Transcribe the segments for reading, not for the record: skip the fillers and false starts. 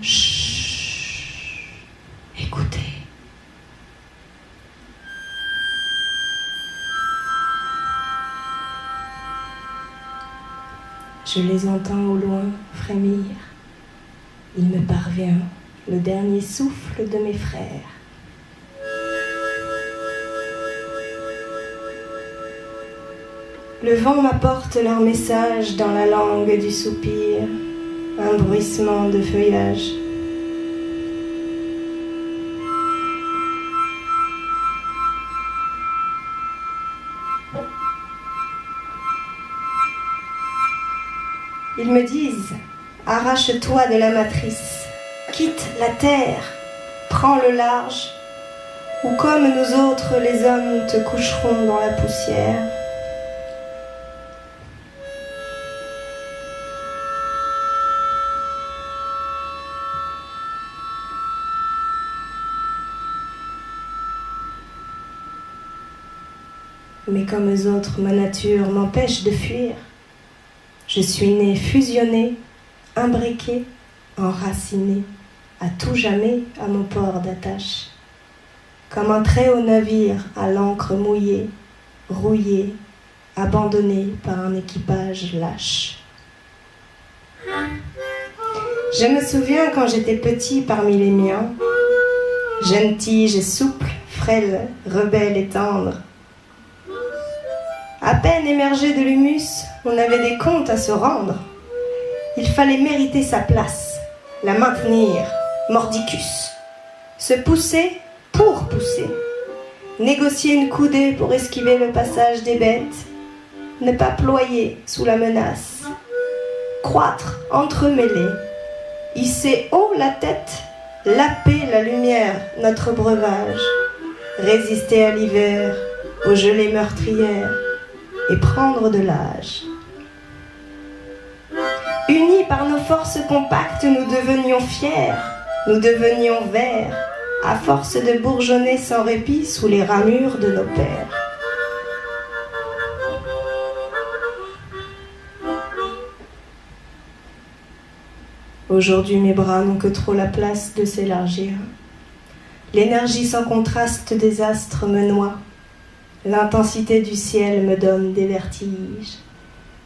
Chut, écoutez. Je les entends au loin frémir. Il me parvient le dernier souffle de mes frères. Le vent m'apporte leur message dans la langue du soupir, un bruissement de feuillage. Ils me disent, arrache-toi de la matrice, quitte la terre, prends le large, ou comme nous autres les hommes te coucherons dans la poussière. Mais comme eux autres, ma nature m'empêche de fuir. Je suis né fusionné, imbriqué, enraciné, à tout jamais à mon port d'attache. Comme un très haut navire à l'ancre mouillée, rouillé, abandonné par un équipage lâche. Je me souviens quand j'étais petit parmi les miens, jeune tige et souple, frêle, rebelle et tendre. À peine émergé de l'humus, on avait des comptes à se rendre. Il fallait mériter sa place, la maintenir, mordicus. Se pousser pour pousser. Négocier une coudée pour esquiver le passage des bêtes. Ne pas ployer sous la menace. Croître, entremêler. Hisser haut la tête, laper la lumière, notre breuvage. Résister à l'hiver, aux gelées meurtrières. Et prendre de l'âge. Unis par nos forces compactes, nous devenions fiers, nous devenions verts, à force de bourgeonner sans répit sous les ramures de nos pères. Aujourd'hui, mes bras n'ont que trop la place de s'élargir. L'énergie sans contraste des astres me noie. L'intensité du ciel me donne des vertiges,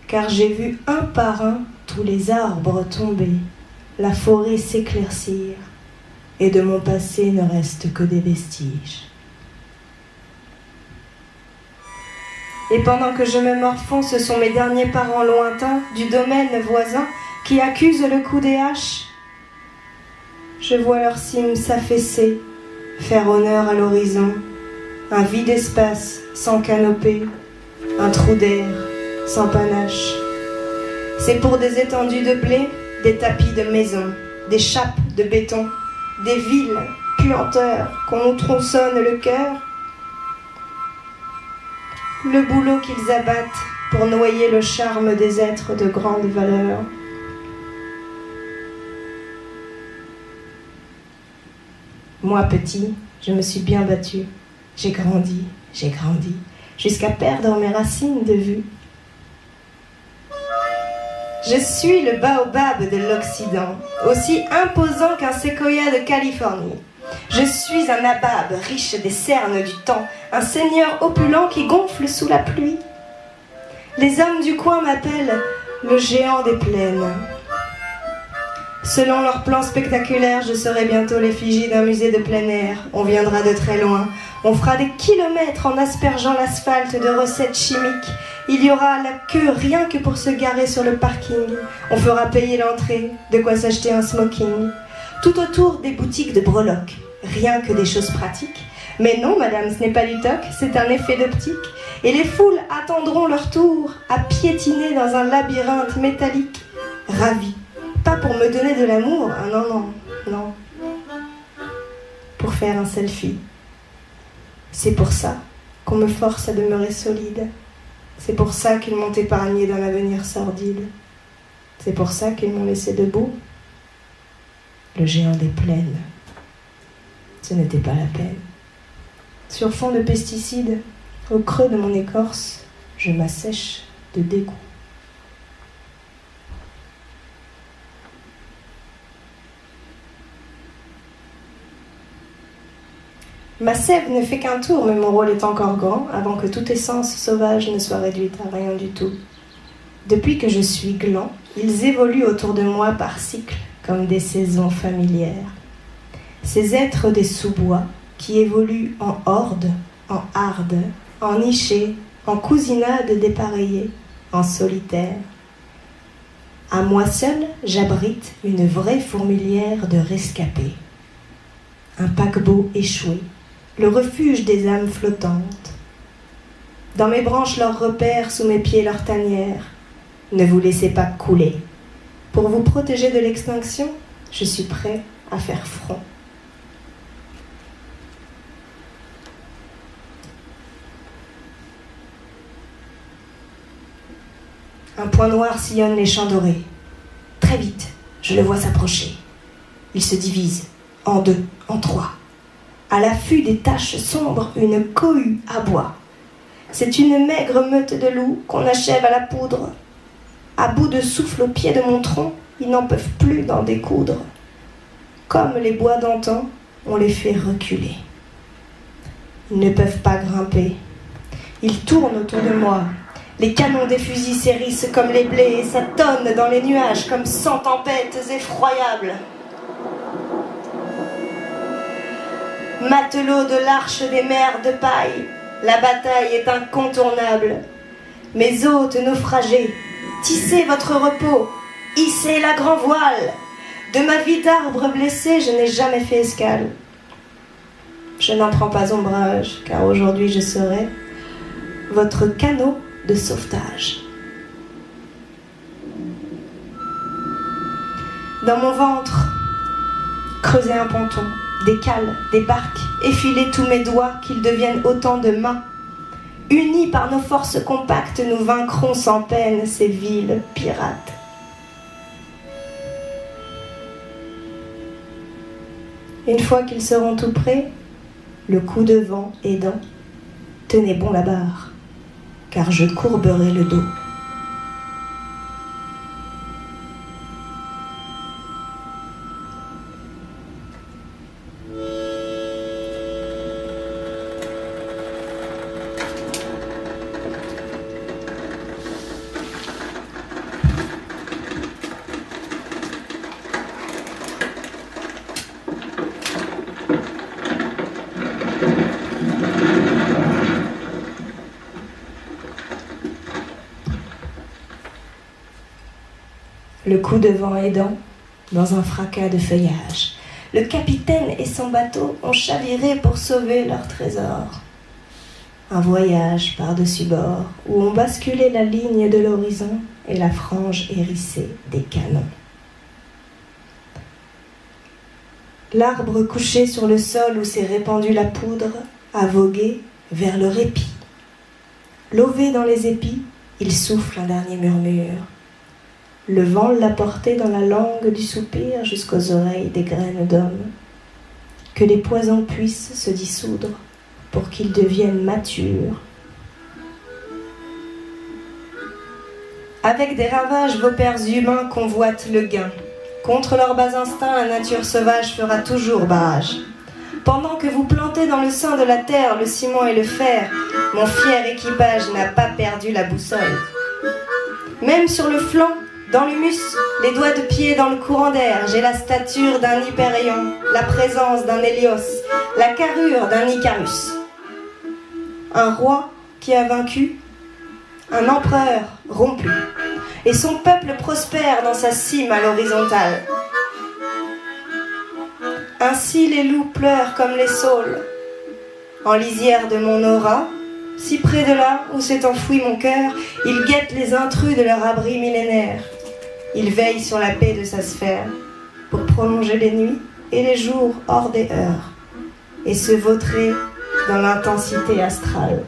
car j'ai vu un par un tous les arbres tomber, la forêt s'éclaircir, et de mon passé ne reste que des vestiges. Et pendant que je me morfonds, ce sont mes derniers parents lointains du domaine voisin qui accusent le coup des haches. Je vois leur cime s'affaisser, faire honneur à l'horizon, un vide espace sans canopée, un trou d'air sans panache. C'est pour des étendues de blé, des tapis de maisons, des chappes de béton, des villes puanteurs qu'on nous tronçonne le cœur. Le boulot qu'ils abattent pour noyer le charme des êtres de grande valeur. Moi, petit, je me suis bien battu. J'ai grandi, jusqu'à perdre mes racines de vue. Je suis le baobab de l'Occident, aussi imposant qu'un séquoia de Californie. Je suis un abab riche des cernes du temps, un seigneur opulent qui gonfle sous la pluie. Les hommes du coin m'appellent le géant des plaines. Selon leurs plans spectaculaires, je serai bientôt l'effigie d'un musée de plein air. On viendra de très loin. On fera des kilomètres en aspergeant l'asphalte de recettes chimiques. Il y aura la queue rien que pour se garer sur le parking. On fera payer l'entrée, de quoi s'acheter un smoking. Tout autour des boutiques de breloques. Rien que des choses pratiques. Mais non, madame, ce n'est pas du toc, c'est un effet d'optique. Et les foules attendront leur tour à piétiner dans un labyrinthe métallique. Ravis. Pas pour me donner de l'amour, ah non. Pour faire un selfie. C'est pour ça qu'on me force à demeurer solide. C'est pour ça qu'ils m'ont épargné d'un avenir sordide. C'est pour ça qu'ils m'ont laissé debout. Le géant des plaines. Ce n'était pas la peine. Sur fond de pesticides, au creux de mon écorce, je m'assèche de dégoût. Ma sève ne fait qu'un tour, mais mon rôle est encore grand, avant que toute essence sauvage ne soit réduite à rien du tout. Depuis que je suis gland, ils évoluent autour de moi par cycles, comme des saisons familières. Ces êtres des sous-bois, qui évoluent en horde, en harde, en nichée, en cousinade dépareillée, en solitaire. À moi seul, j'abrite une vraie fourmilière de rescapés. Un paquebot échoué, le refuge des âmes flottantes. Dans mes branches leurs repères, sous mes pieds leurs tanières. Ne vous laissez pas couler. Pour vous protéger de l'extinction, je suis prêt à faire front. Un point noir sillonne les champs dorés. Très vite, je le vois s'approcher. Il se divise en deux, en trois. À l'affût des taches sombres, une cohue aboie. C'est une maigre meute de loups qu'on achève à la poudre. À bout de souffle au pied de mon tronc, ils n'en peuvent plus d'en découdre. Comme les bois d'antan, on les fait reculer. Ils ne peuvent pas grimper. Ils tournent autour de moi. Les canons des fusils s'hérissent comme les blés et ça tonne dans les nuages comme 100 tempêtes effroyables. Matelots de l'arche des mers de paille, la bataille est incontournable. Mes hôtes naufragés, tissez votre repos, hissez la grand voile. De ma vie d'arbre blessé, je n'ai jamais fait escale. Je n'en prends pas ombrage, car aujourd'hui je serai votre canot de sauvetage. Dans mon ventre, creusez un ponton, des cales, des barques, effilez tous mes doigts, qu'ils deviennent autant de mains. Unis par nos forces compactes, nous vaincrons sans peine ces villes pirates. Une fois qu'ils seront tout prêts, le coup de vent aidant, tenez bon la barre, car je courberai le dos. Le coup de vent aidant, dans un fracas de feuillage, le capitaine et son bateau ont chaviré pour sauver leur trésor. Un voyage par-dessus bord, où on basculait la ligne de l'horizon et la frange hérissée des canons. L'arbre couché sur le sol où s'est répandue la poudre a vogué vers le répit. Lové dans les épis, il souffle un dernier murmure. Le vent l'a porté dans la langue du soupir jusqu'aux oreilles des graines d'homme. Que les poisons puissent se dissoudre pour qu'ils deviennent matures. Avec des ravages, vos pères humains convoitent le gain. Contre leurs bas instincts, la nature sauvage fera toujours barrage. Pendant que vous plantez dans le sein de la terre le ciment et le fer, mon fier équipage n'a pas perdu la boussole. Même sur le flanc, dans l'humus, les doigts de pied dans le courant d'air, j'ai la stature d'un Hypérion, la présence d'un Hélios, la carrure d'un Icarus. Un roi qui a vaincu, un empereur rompu, et son peuple prospère dans sa cime à l'horizontale. Ainsi les loups pleurent comme les saules, en lisière de mon aura, si près de là où s'est enfoui mon cœur, ils guettent les intrus de leur abri millénaire. Ils veillent sur la paix de sa sphère, pour prolonger les nuits et les jours hors des heures, et se vautrer dans l'intensité astrale.